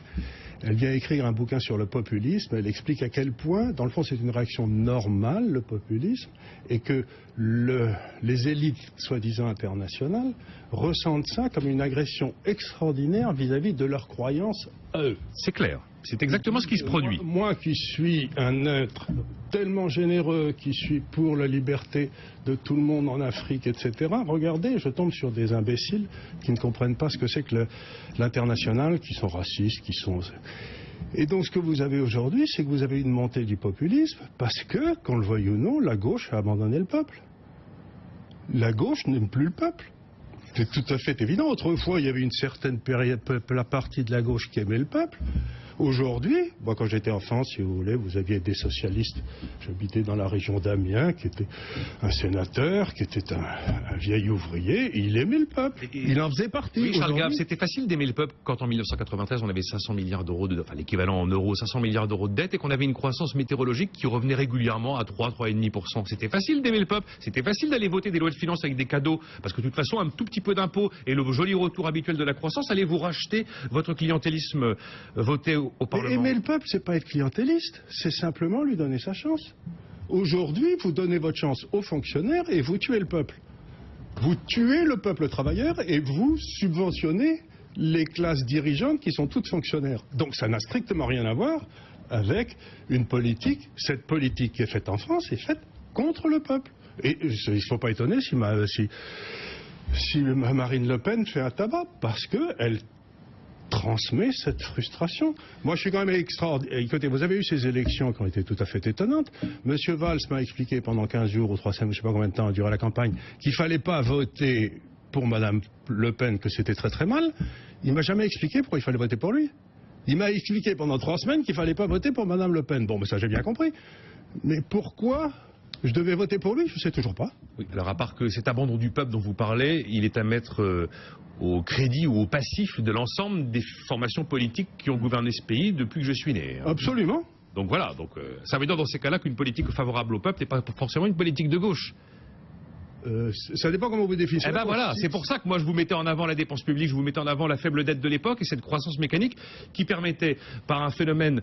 Elle vient écrire un bouquin sur le populisme. Elle explique à quel point, dans le fond, c'est une réaction normale, le populisme, et que les élites, soi-disant internationales, ressentent ça comme une agression extraordinaire vis-à-vis de leurs croyances à eux. C'est clair. C'est exactement ce qui se produit. Moi qui suis un être tellement généreux, qui suis pour la liberté de tout le monde en Afrique, etc., regardez, je tombe sur des imbéciles qui ne comprennent pas ce que c'est que l'international, qui sont racistes, qui sont... Et donc ce que vous avez aujourd'hui, c'est que vous avez une montée du populisme, parce que, qu'on le veuille ou non, la gauche a abandonné le peuple. La gauche n'aime plus le peuple. C'est tout à fait évident. Autrefois, il y avait une certaine période, la partie de la gauche qui aimait le peuple. Aujourd'hui, moi quand j'étais enfant, si vous voulez, vous aviez des socialistes. J'habitais dans la région d'Amiens, qui était un sénateur, qui était un vieil ouvrier, et il aimait le peuple. Il en faisait partie. Oui, Charles Gave, c'était facile d'aimer le peuple quand en 1993 on avait 500 milliards d'euros, enfin l'équivalent en euros, 500 milliards d'euros de dette, et qu'on avait une croissance météorologique qui revenait régulièrement à 3,5%. C'était facile d'aimer le peuple, c'était facile d'aller voter des lois de finances avec des cadeaux, parce que de toute façon, un tout petit peu d'impôts et le joli retour habituel de la croissance allait vous racheter votre clientélisme voté au Parlement. Aimer le peuple, c'est pas être clientéliste, c'est simplement lui donner sa chance. Aujourd'hui, vous donnez votre chance aux fonctionnaires et vous tuez le peuple. Vous tuez le peuple travailleur et vous subventionnez les classes dirigeantes qui sont toutes fonctionnaires. Donc ça n'a strictement rien à voir avec une politique. Cette politique qui est faite en France est faite contre le peuple. Et il ne faut pas étonner si Marine Le Pen fait un tabac, parce qu'elle transmet cette frustration. Moi, je suis quand même extraordinaire. Écoutez, vous avez eu ces élections qui ont été tout à fait étonnantes. Monsieur Valls m'a expliqué pendant 15 jours ou 3 semaines, je ne sais pas combien de temps a duré la campagne, qu'il ne fallait pas voter pour Madame Le Pen, que c'était très très mal. Il ne m'a jamais expliqué pourquoi il fallait voter pour lui. Il m'a expliqué pendant 3 semaines qu'il ne fallait pas voter pour Madame Le Pen. Bon, mais ça j'ai bien compris. Mais pourquoi je devais voter pour lui? Je ne sais toujours pas. Oui, alors à part que cet abandon du peuple dont vous parlez, il est à mettre au crédit ou au passif de l'ensemble des formations politiques qui ont gouverné ce pays depuis que je suis né. Absolument. Donc voilà, ça veut dire dans ces cas-là qu'une politique favorable au peuple n'est pas forcément une politique de gauche. Ça dépend comment vous définissez. Eh ben voilà, c'est pour ça que moi je vous mettais en avant la dépense publique, je vous mettais en avant la faible dette de l'époque et cette croissance mécanique qui permettait, par un phénomène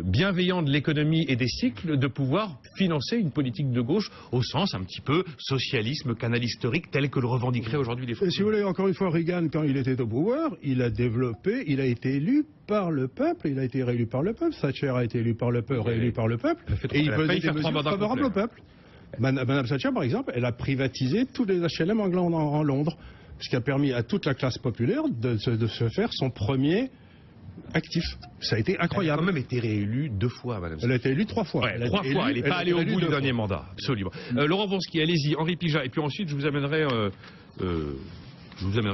bienveillant de l'économie et des cycles, de pouvoir financer une politique de gauche au sens un petit peu socialisme, canal historique, tel que le revendiqueraient aujourd'hui les Français. Si vous voulez, encore une fois, Reagan, quand il était au pouvoir, il a développé, il a été élu par le peuple, il a été réélu par le peuple, Thatcher a été élu par le peuple, réélu par le peuple, et il faisait des mesures favorables au peuple. Madame Thatcher, par exemple, elle a privatisé tous les HLM en Londres, ce qui a permis à toute la classe populaire de se faire son premier actif. Ça a été incroyable. Elle a quand même été réélue 2 fois, Madame Thatcher. Elle a été élue 3 fois. Ouais, 3 fois, elle n'est pas allée au bout du dernier mandat, absolument. Laurent Wronski, allez-y, Henri Pijat, et puis ensuite je vous amènerai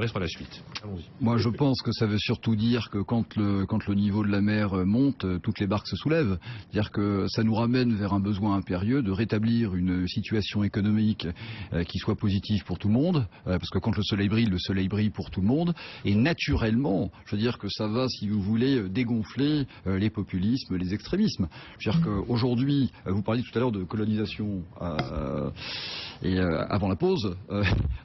sur la suite. Allons-y. Moi, je pense que ça veut surtout dire que quand le niveau de la mer monte, toutes les barques se soulèvent. C'est-à-dire que ça nous ramène vers un besoin impérieux de rétablir une situation économique qui soit positive pour tout le monde. Parce que quand le soleil brille pour tout le monde. Et naturellement, je veux dire que ça va, si vous voulez, dégonfler les populismes, les extrémismes. Je veux dire qu'aujourd'hui, vous parliez tout à l'heure de colonisation avant la pause.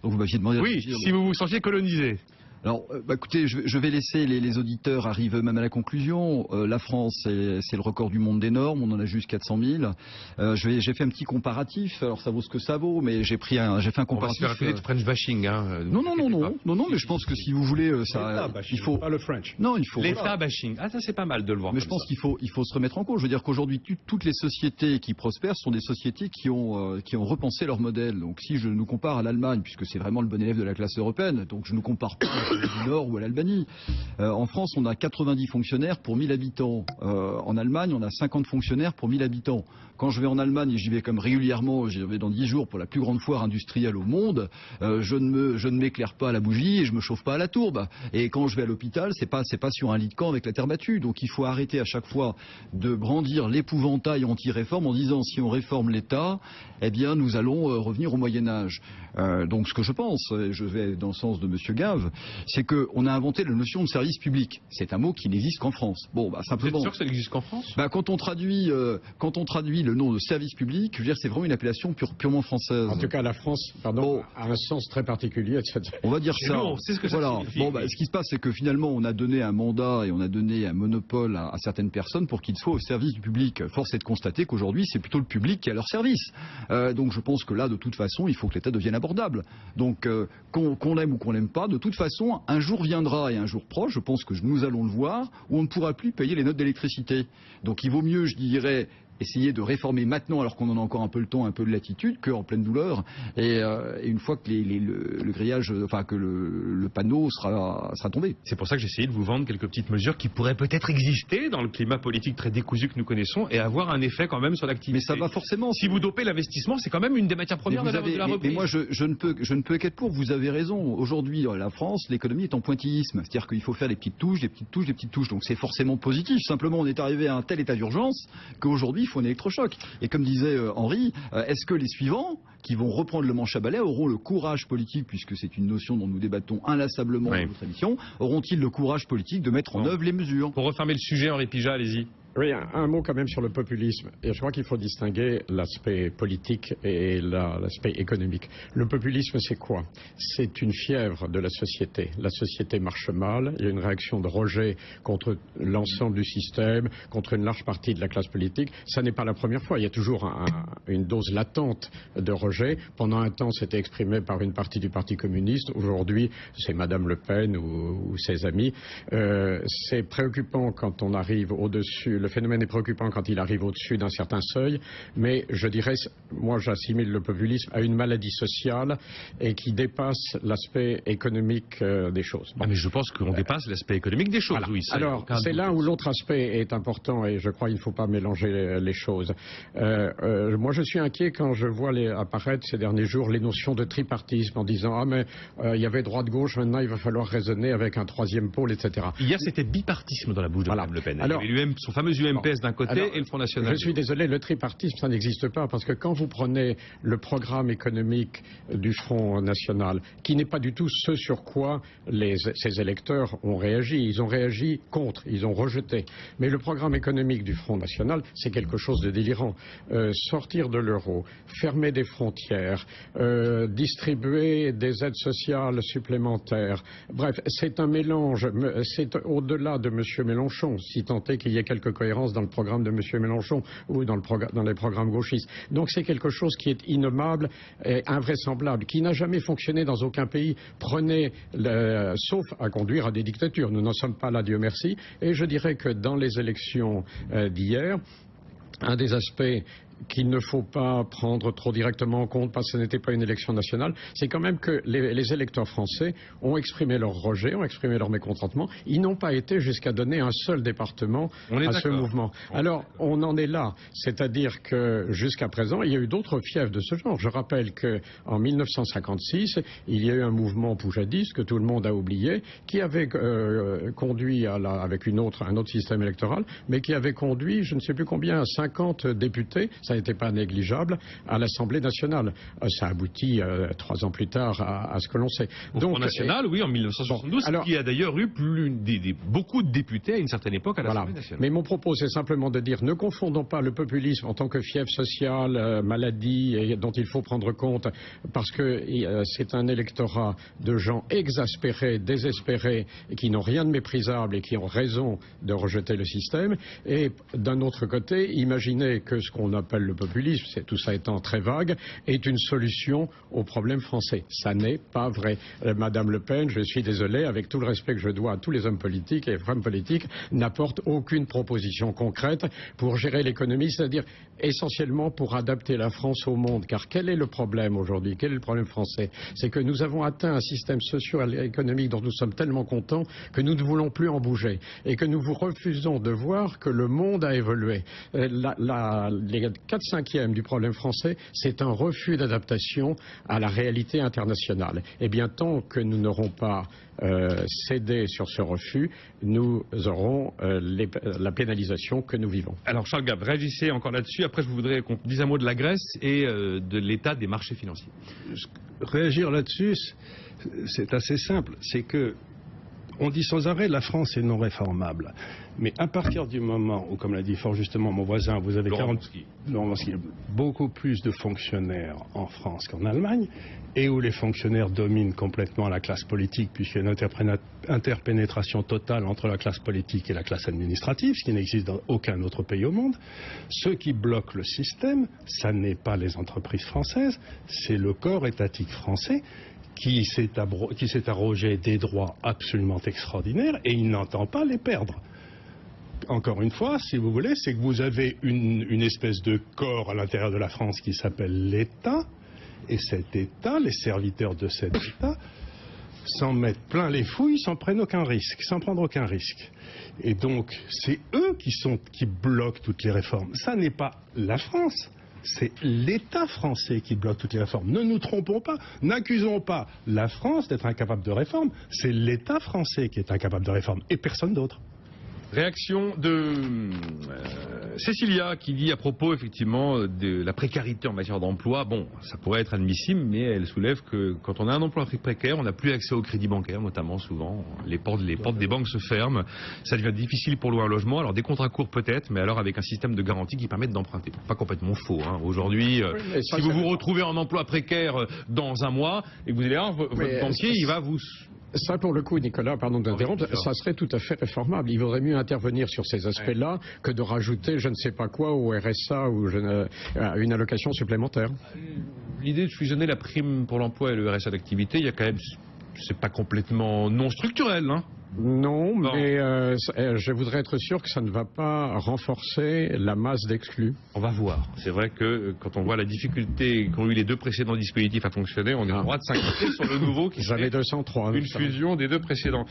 Donc vous m'aviez demandé... Oui, si vous vous sentiez colonisé. Alors, écoutez, je vais laisser les auditeurs arriver eux-mêmes à la conclusion. La France, c'est le record du monde des normes. On en a juste 400 000. J'ai fait un petit comparatif. Alors, ça vaut ce que ça vaut, mais j'ai fait un comparatif. On va se faire de French bashing. Hein, non, mais je pense que si vous voulez, ça, il faut pas le French. Non, il faut. L'État bashing. Ah, ça c'est pas mal de le voir. Mais je pense qu'il faut se remettre en cause. Je veux dire qu'aujourd'hui, toutes les sociétés qui prospèrent sont des sociétés qui ont repensé leur modèle. Donc, si je nous compare à l'Allemagne, puisque c'est vraiment le bon élève de la classe européenne, donc je ne compare pas à l'Afrique du Nord ou à l'Albanie. En France, on a 90 fonctionnaires pour 1000 habitants. En Allemagne, on a 50 fonctionnaires pour 1000 habitants. Quand je vais en Allemagne, et j'y vais comme régulièrement, j'y vais dans 10 jours pour la plus grande foire industrielle au monde, je ne m'éclaire pas à la bougie et je me chauffe pas à la tourbe. Et quand je vais à l'hôpital, c'est pas sur un lit de camp avec la terre battue. Donc il faut arrêter à chaque fois de brandir l'épouvantail anti-réforme en disant si on réforme l'État, eh bien nous allons revenir au Moyen-Âge. Donc ce que je pense, et je vais dans le sens de Monsieur Gave, c'est qu'on a inventé la notion de service public. C'est un mot qui n'existe qu'en France. Bon, simplement. Vous êtes sûr que ça n'existe qu'en France ? Quand on traduit le nom de service public, je veux dire, c'est vraiment une appellation purement française. En tout cas, la France, a un sens très particulier. On va dire ça. C'est ce que voilà. ça signifie. Ce qui se passe, c'est que finalement, on a donné un mandat et on a donné un monopole à certaines personnes pour qu'ils soient au service du public. Force est de constater qu'aujourd'hui, c'est plutôt le public qui est à leur service. Donc, je pense que là, de toute façon, il faut que l'État devienne abordable. Donc, qu'on l'aime ou qu'on l'aime pas, de toute façon, un jour viendra et un jour proche, je pense que nous allons le voir, où on ne pourra plus payer les notes d'électricité. Donc, il vaut mieux, je dirais, essayer de réformer maintenant alors qu'on en a encore un peu le temps, un peu de latitude, qu'en pleine douleur. Et une fois que le grillage, que le panneau sera tombé. C'est pour ça que j'ai essayé de vous vendre quelques petites mesures qui pourraient peut-être exister dans le climat politique très décousu que nous connaissons et avoir un effet quand même sur l'activité. Mais ça va forcément. Si vous dopez l'investissement, c'est quand même une des matières premières de la reprise. Mais moi, je ne peux qu'être pour. Vous avez raison. Aujourd'hui, la France, l'économie est en pointillisme. C'est-à-dire qu'il faut faire des petites touches, des petites touches, des petites touches. Donc c'est forcément positif. Simplement, on est arrivé à un tel état d'urgence qu'aujourd'hui, il faut un électrochoc. Et comme disait Henri, est-ce que les suivants, qui vont reprendre le manche à balai, auront le courage politique, puisque c'est une notion dont nous débattons inlassablement dans notre émission, auront-ils le courage politique de mettre en œuvre les mesures? Pour refermer le sujet, Henri Pijat, allez-y. Oui, un mot quand même sur le populisme. Et je crois qu'il faut distinguer l'aspect politique et l'aspect économique. Le populisme, c'est quoi? C'est une fièvre de la société. La société marche mal, il y a une réaction de rejet contre l'ensemble du système, contre une large partie de la classe politique. Ça n'est pas la première fois. Il y a toujours une dose latente de rejet. Pendant un temps, c'était exprimé par une partie du Parti communiste. Aujourd'hui, c'est Madame Le Pen ou ses amis. C'est préoccupant quand on arrive au-dessus. Le phénomène est préoccupant quand il arrive au-dessus d'un certain seuil, mais je dirais, moi j'assimile le populisme à une maladie sociale et qui dépasse l'aspect économique des choses. Bon. Ah mais je pense qu'on dépasse l'aspect économique des choses. Voilà. Oui, alors, c'est là où l'autre aspect est important et je crois qu'il ne faut pas mélanger les choses. Moi je suis inquiet quand je vois apparaître ces derniers jours les notions de tripartisme en disant « Ah mais il y avait droite-gauche, maintenant il va falloir raisonner avec un troisième pôle, etc. » Hier c'était bipartisme dans la bouche de Mme Le Pen. Alors, il y avait son fameux UMPS d'un côté et le Front National. Je suis désolé, le tripartisme, ça n'existe pas parce que quand vous prenez le programme économique du Front National, qui n'est pas du tout ce sur quoi ces électeurs ont réagi, ils ont réagi contre, ils ont rejeté. Mais le programme économique du Front National, c'est quelque chose de délirant. Sortir de l'euro, fermer des frontières, distribuer des aides sociales supplémentaires. Bref, c'est un mélange, c'est au-delà de M. Mélenchon, si tant est qu'il y ait quelques cohérence dans le programme de M. Mélenchon ou dans les programmes gauchistes. Donc c'est quelque chose qui est innommable et invraisemblable, qui n'a jamais fonctionné dans aucun pays, sauf à conduire à des dictatures. Nous n'en sommes pas là, Dieu merci. Et je dirais que dans les élections d'hier, un des aspects qu'il ne faut pas prendre trop directement en compte parce que ce n'était pas une élection nationale, c'est quand même que les électeurs français ont exprimé leur rejet, ont exprimé leur mécontentement. Ils n'ont pas été jusqu'à donner un seul département à ce mouvement. Alors, on en est là. C'est-à-dire que jusqu'à présent, il y a eu d'autres fièvres de ce genre. Je rappelle qu'en 1956, il y a eu un mouvement poujadiste que tout le monde a oublié, qui avait conduit avec un autre système électoral, mais qui avait conduit, je ne sais plus combien, à 50 députés. ça n'était pas négligeable à l'Assemblée nationale. Ça aboutit 3 ans plus tard à ce que l'on sait. Au Front national, oui, en 1972, qui a d'ailleurs eu beaucoup de députés à une certaine époque à l'Assemblée nationale. Mais mon propos, c'est simplement de dire, ne confondons pas le populisme en tant que fièvre sociale, maladie, et dont il faut prendre compte, parce que c'est un électorat de gens exaspérés, désespérés, et qui n'ont rien de méprisable et qui ont raison de rejeter le système. Et d'un autre côté, imaginez que ce qu'on appelle le populisme, tout ça étant très vague, est une solution aux problèmes français. Ça n'est pas vrai. Madame Le Pen, je suis désolé, avec tout le respect que je dois à tous les hommes politiques et femmes politiques, n'apporte aucune proposition concrète pour gérer l'économie, c'est-à-dire essentiellement pour adapter la France au monde. Car quel est le problème aujourd'hui? Quel est le problème français? C'est que nous avons atteint un système socio-économique dont nous sommes tellement contents que nous ne voulons plus en bouger et que nous vous refusons de voir que le monde a évolué. Les 4/5 du problème français, c'est un refus d'adaptation à la réalité internationale. Et bien, tant que nous n'aurons pas cédé sur ce refus, nous aurons la pénalisation que nous vivons. Alors Charles Gave, réagissez encore là-dessus. Après, je voudrais qu'on dise un mot de la Grèce et de l'état des marchés financiers. Réagir là-dessus, c'est assez simple. C'est que on dit sans arrêt la France est non réformable. Mais à partir du moment où, comme l'a dit fort justement mon voisin, vous avez beaucoup plus de fonctionnaires en France qu'en Allemagne, et où les fonctionnaires dominent complètement la classe politique, puisqu'il y a une interpénétration totale entre la classe politique et la classe administrative, ce qui n'existe dans aucun autre pays au monde. Ce qui bloque le système, ça n'est pas les entreprises françaises, c'est le corps étatique français qui s'est arrogé des droits absolument extraordinaires et il n'entend pas les perdre. Encore une fois, si vous voulez, c'est que vous avez une espèce de corps à l'intérieur de la France qui s'appelle l'État, et cet État, les serviteurs de cet État, s'en mettent plein les fouilles sans prendre aucun risque. Et donc, c'est eux qui bloquent toutes les réformes. Ça n'est pas la France. C'est l'État français qui bloque toutes les réformes. Ne nous trompons pas, n'accusons pas la France d'être incapable de réforme. C'est l'État français qui est incapable de réforme et personne d'autre. Réaction de Cécilia qui dit à propos effectivement de la précarité en matière d'emploi, bon, ça pourrait être admissible, mais elle soulève que quand on a un emploi précaire, on n'a plus accès au crédit bancaire, notamment souvent, les portes des banques se ferment, ça devient difficile pour louer un logement, alors des contrats courts peut-être, mais alors avec un système de garantie qui permet d'emprunter. Pas complètement faux, hein. Aujourd'hui, si vous vous retrouvez en emploi précaire dans un mois, et que vous allez voir, votre banquier, il va vous... Ça, pour le coup, Nicolas, pardon d'interrompre, ça serait tout à fait réformable. Il vaudrait mieux intervenir sur ces aspects-là que de rajouter je ne sais pas quoi au RSA ou une allocation supplémentaire. L'idée de fusionner la prime pour l'emploi et le RSA d'activité, il y a quand même... C'est pas complètement non structurel, hein. Non, mais je voudrais être sûr que ça ne va pas renforcer la masse d'exclus. On va voir. C'est vrai que quand on voit la difficulté qu'ont eu les deux précédents dispositifs à fonctionner, on est en droit de s'inquiéter sur le nouveau qui serait 203, une fusion des deux précédents.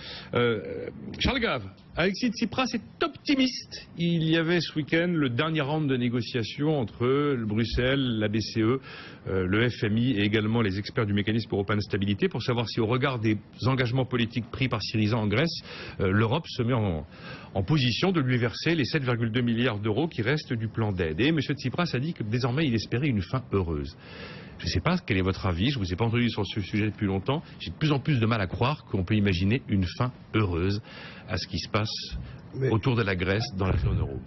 Charles Gave, Alexis Tsipras est optimiste. Il y avait ce week-end le dernier round de négociations entre Bruxelles, la BCE, le FMI et également les experts du mécanisme européen de stabilité pour savoir si au regard des engagements politiques pris par Syriza en Grèce, l'Europe se met en position de lui verser les 7,2 milliards d'euros qui restent du plan d'aide. Et M. Tsipras a dit que désormais il espérait une fin heureuse. Je ne sais pas quel est votre avis, je ne vous ai pas entendu sur ce sujet depuis longtemps. J'ai de plus en plus de mal à croire qu'on peut imaginer une fin heureuse à ce qui se passe autour de la Grèce dans la zone euro.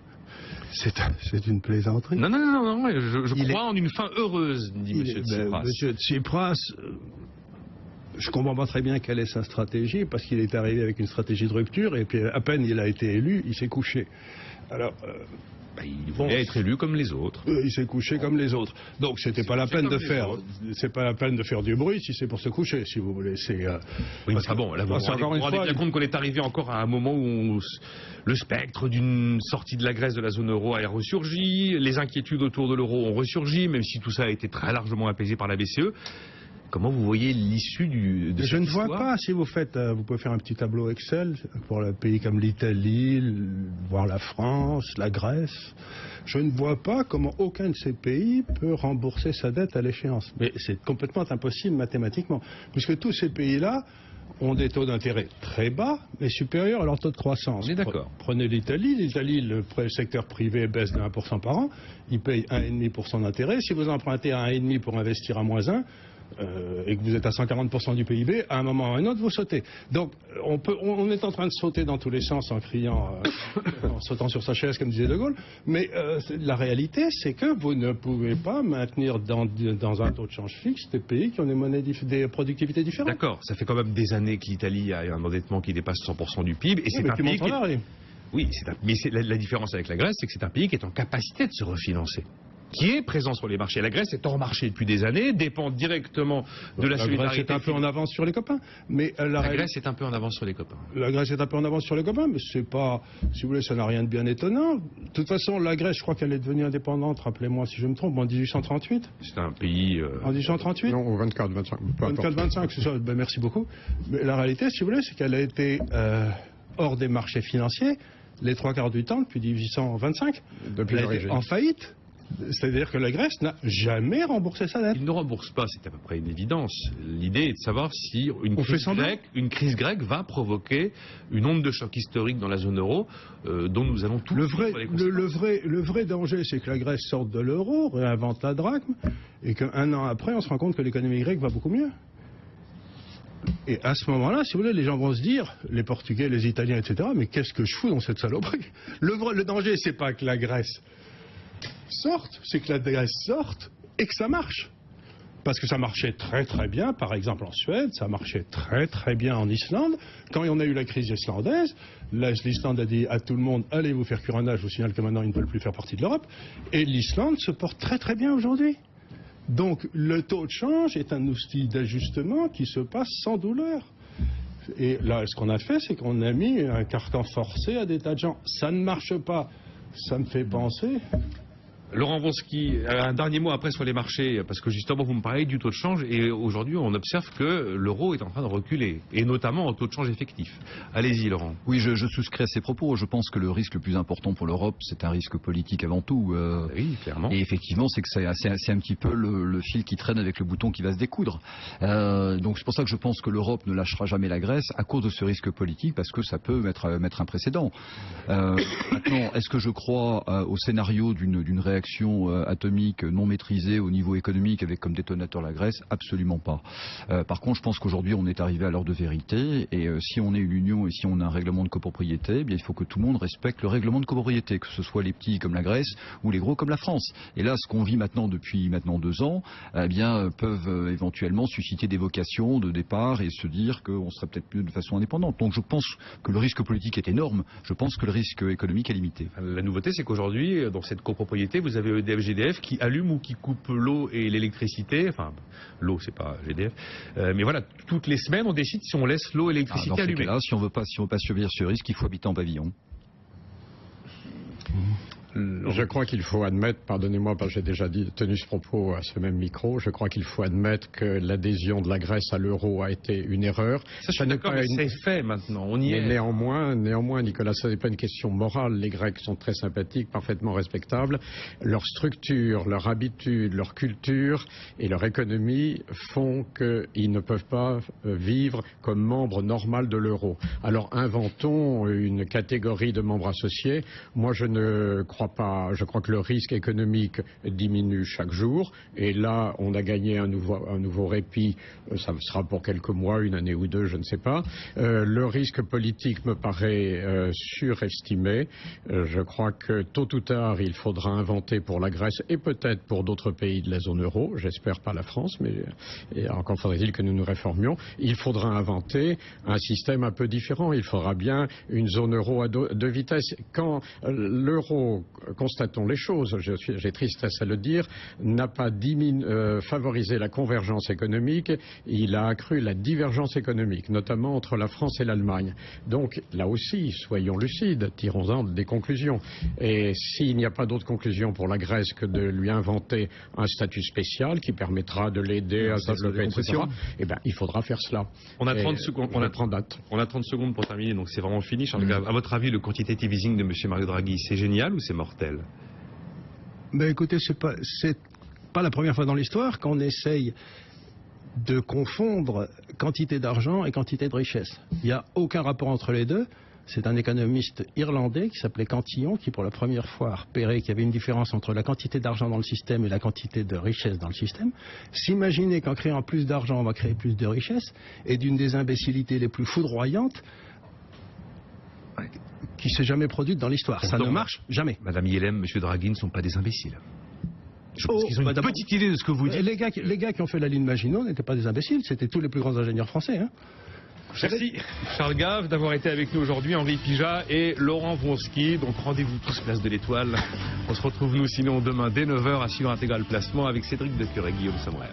C'est une plaisanterie. Non, je crois en une fin heureuse, dit M. Tsipras. M. Tsipras... Je comprends pas très bien quelle est sa stratégie, parce qu'il est arrivé avec une stratégie de rupture, et puis à peine il a été élu, il s'est couché. Alors, il voulait être élu comme les autres. Il s'est couché comme les autres. Donc c'était pas la peine de faire du bruit si c'est pour se coucher, si vous voulez. Oui, mais bon, là, vous vous rendez bien compte qu'on est arrivé encore à un moment où le spectre d'une sortie de la Grèce de la zone euro a ressurgi, les inquiétudes autour de l'euro ont ressurgi, même si tout ça a été très largement apaisé par la BCE. Comment vous voyez l'issue de cette histoire ? Je ne vois pas. Si vous pouvez faire un petit tableau Excel pour un pays comme l'Italie, voire la France, la Grèce. Je ne vois pas comment aucun de ces pays peut rembourser sa dette à l'échéance. Mais c'est complètement impossible mathématiquement, puisque tous ces pays-là ont des taux d'intérêt très bas, mais supérieurs à leur taux de croissance. On est d'accord. Prenez l'Italie. L'Italie, le secteur privé baisse de 1% par an. Il paye 1,5% d'intérêt. Si vous empruntez à 1,5% pour investir à -1, et que vous êtes à 140% du PIB, à un moment ou à un autre, vous sautez. Donc, on est en train de sauter dans tous les sens en criant, en sautant sur sa chaise, comme disait De Gaulle. Mais la réalité, c'est que vous ne pouvez pas maintenir dans un taux de change fixe des pays qui ont des productivités différentes. D'accord, ça fait quand même des années que l'Italie a un endettement qui dépasse 100% du PIB. Et c'est un pays Oui, mais la différence avec la Grèce, c'est que c'est un pays qui est en capacité de se refinancer, qui est présent sur les marchés. La Grèce est hors marché depuis des années, dépend directement de la solidarité. La Grèce est un peu en avance sur les copains. Mais la Grèce est un peu en avance sur les copains. La Grèce est un peu en avance sur les copains, mais c'est pas, si vous voulez, ça n'a rien de bien étonnant. De toute façon, la Grèce, je crois qu'elle est devenue indépendante, rappelez-moi si je me trompe, en 1838. C'est un pays... En 1838 Non, au 24-25. 24-25, c'est ça, ben, merci beaucoup. Mais la réalité, si vous voulez, c'est qu'elle a été hors des marchés financiers les 3/4 du temps depuis 1825. Depuis elle a été en faillite. C'est-à-dire que la Grèce n'a jamais remboursé sa dette. Il ne rembourse pas, c'est à peu près une évidence. L'idée est de savoir si une crise grecque va provoquer une onde de choc historique dans la zone euro dont nous allons tous... Le vrai danger, c'est que la Grèce sorte de l'euro, réinvente la drachme, et qu'un an après, on se rend compte que l'économie grecque va beaucoup mieux. Et à ce moment-là, si vous voulez, les gens vont se dire, les Portugais, les Italiens, etc., mais qu'est-ce que je fous dans cette saloperie? Le danger, c'est pas que la Grèce sorte, c'est que la Grèce sorte et que ça marche. Parce que ça marchait très très bien, par exemple en Suède, ça marchait très très bien en Islande. Quand on a eu la crise islandaise, l'Islande a dit à tout le monde, allez vous faire cuire un âge, je vous signale que maintenant ils ne veulent plus faire partie de l'Europe. Et l'Islande se porte très très bien aujourd'hui. Donc le taux de change est un outil d'ajustement qui se passe sans douleur. Et là, ce qu'on a fait, c'est qu'on a mis un carcan forcé à des tas de gens. Ça ne marche pas. Ça me fait penser... Laurent Wronski, un dernier mot après sur les marchés, parce que justement vous me parlez du taux de change et aujourd'hui on observe que l'euro est en train de reculer, et notamment en taux de change effectif. Allez-y Laurent. Oui, je souscris à ces propos. Je pense que le risque le plus important pour l'Europe, c'est un risque politique avant tout. Oui, clairement. Et effectivement, c'est que c'est un petit peu le fil qui traîne avec le bouton qui va se découdre. Donc c'est pour ça que je pense que l'Europe ne lâchera jamais la Grèce à cause de ce risque politique, parce que ça peut mettre un précédent. Maintenant, est-ce que je crois au scénario d'une réaction atomique non maîtrisée au niveau économique avec comme détonateur la Grèce? Absolument pas. Par contre, je pense qu'aujourd'hui on est arrivé à l'heure de vérité, et si on est une union et si on a un règlement de copropriété, eh bien, il faut que tout le monde respecte le règlement de copropriété, que ce soit les petits comme la Grèce ou les gros comme la France. Et là, ce qu'on vit maintenant depuis 2 ans, eh bien, peuvent éventuellement susciter des vocations de départ et se dire qu'on serait peut-être mieux de façon indépendante. Donc je pense que le risque politique est énorme, je pense que le risque économique est limité. La nouveauté, c'est qu'aujourd'hui, dans cette copropriété, vous avez EDF, GDF qui allument ou qui coupent l'eau et l'électricité. Enfin, l'eau, c'est pas GDF. Mais voilà, toutes les semaines, on décide si on laisse l'eau et l'électricité allumées. Là, si on veut pas surveiller ce risque, il faut habiter en pavillon. Je crois qu'il faut admettre, pardonnez-moi parce que j'ai déjà tenu ce propos à ce même micro, je crois qu'il faut admettre que l'adhésion de la Grèce à l'euro a été une erreur. Ça, je suis d'accord, mais c'est fait maintenant, on y est. Néanmoins, Nicolas, ce n'est pas une question morale. Les Grecs sont très sympathiques, parfaitement respectables. Leur structure, leur habitude, leur culture et leur économie font qu'ils ne peuvent pas vivre comme membre normal de l'euro. Alors inventons une catégorie de membres associés. Moi, je ne crois pas. Je crois que le risque économique diminue chaque jour. Et là, on a gagné un nouveau répit. Ça sera pour quelques mois, une année ou deux, je ne sais pas. Le risque politique me paraît surestimé. Je crois que tôt ou tard, il faudra inventer pour la Grèce et peut-être pour d'autres pays de la zone euro. J'espère pas la France, mais encore faudrait-il que nous nous réformions. Il faudra inventer un système un peu différent. Il faudra bien une zone euro à deux vitesses. Quand l'euro, constatons les choses, j'ai tristesse à le dire, n'a pas favorisé la convergence économique, il a accru la divergence économique, notamment entre la France et l'Allemagne. Donc là aussi, soyons lucides, tirons-en des conclusions. Et s'il n'y a pas d'autre conclusion pour la Grèce que de lui inventer un statut spécial qui permettra de l'aider à se développer, etc., eh bien, il faudra faire cela. On a 30 secondes. On a 30 secondes pour terminer, donc c'est vraiment fini. À votre avis, le quantitative easing de M. Mario Draghi, c'est génial ou c'est mortel? Ben écoutez, c'est pas la première fois dans l'histoire qu'on essaye de confondre quantité d'argent et quantité de richesse. Il n'y a aucun rapport entre les deux. C'est un économiste irlandais qui s'appelait Cantillon qui, pour la première fois, a repéré qu'il y avait une différence entre la quantité d'argent dans le système et la quantité de richesse dans le système. S'imaginer qu'en créant plus d'argent, on va créer plus de richesse est d'une des imbécilités les plus foudroyantes qui s'est jamais produite dans l'histoire. Ça ne marche jamais. Madame Yellem, Monsieur Draghi ne sont pas des imbéciles. Je pense qu'ils ont une petite idée de ce que vous dites. Les gars qui ont fait la ligne Maginot n'étaient pas des imbéciles, c'était tous les plus grands ingénieurs français. Hein. Merci Charles Gave d'avoir été avec nous aujourd'hui, Henri Pijat et Laurent Wronski. Donc rendez-vous tous place de l'Étoile. On se retrouve nous sinon demain dès 9h à suivre Intégral Placement avec Cédric Decure et Guillaume Sommerer.